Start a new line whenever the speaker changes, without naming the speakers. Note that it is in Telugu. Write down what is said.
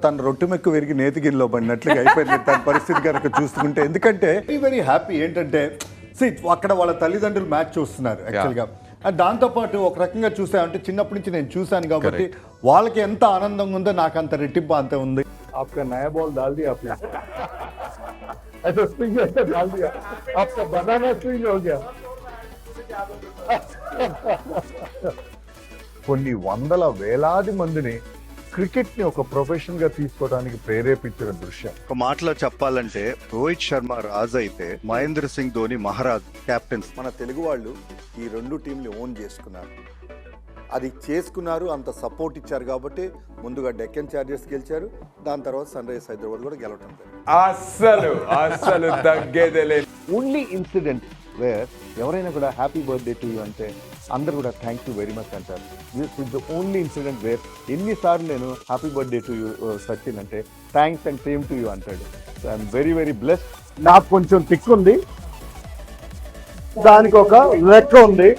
తన రొట్టెమెక్కు విరిగి నేతిగిరిలో పడినట్లుగా అయిపోయింది తన పరిస్థితి కనుక చూసుకుంటే. ఎందుకంటే వెరీ హ్యాపీ ఏంటంటే అక్కడ వాళ్ళ తల్లిదండ్రులు మ్యాచ్ చూస్తున్నారు యాక్చువల్గా. అండ్ దాంతోపాటు ఒక రకంగా చూసామంటే చిన్నప్పటి నుంచి నేను చూశాను కాబట్టి వాళ్ళకి ఎంత ఆనందంగా ఉందో నాకు అంత రెట్టింపు అంత ఉంది.
आपका नया बॉल डाल दिया आपने ऐसा स्विंग ऐसा डाल दिया आपका बनाना स्विंग हो गया. కొన్ని వందల వేలాది మందిని క్రికెట్ ని ఒక ప్రొఫెషన్ గా తీసుకోవడానికి ప్రేరేపించిన దృశ్యం.
ఒక మాటలో చెప్పాలంటే రోహిత్ శర్మ రాజు అయితే మహేంద్ర సింగ్ ధోని మహారాజ్ కెప్టెన్స్. మన తెలుగు వాళ్ళు ఈ రెండు టీంలు ఓన్ చేసుకున్నారు. అది చేసుకున్నారు, అంత సపోర్ట్ ఇచ్చారు కాబట్టి ముందుగా డెక్కన్ చార్జర్స్ గెలిచారు, దాని తర్వాత సన్ రైజర్స్ హైదరాబాద్ కూడా గెలవటం.
అస్సలు తగ్గేదే.
ఓన్లీ ఇన్సిడెంట్ వేర్ ఎవరైనా కూడా హ్యాపీ బర్త్డే టు యూ అంటే అందరు కూడా థ్యాంక్ యూ వెరీ మచ్ అంటారు. This is the only incident where ఎన్నిసార్లు నేను happy birthday to you Sachin అంటే thanks and same to you అంటాడు. So I'm very very blessed. నాకు కొంచెం టిక్ ఉంది, దానికి ఒక లెక్క ఉంది.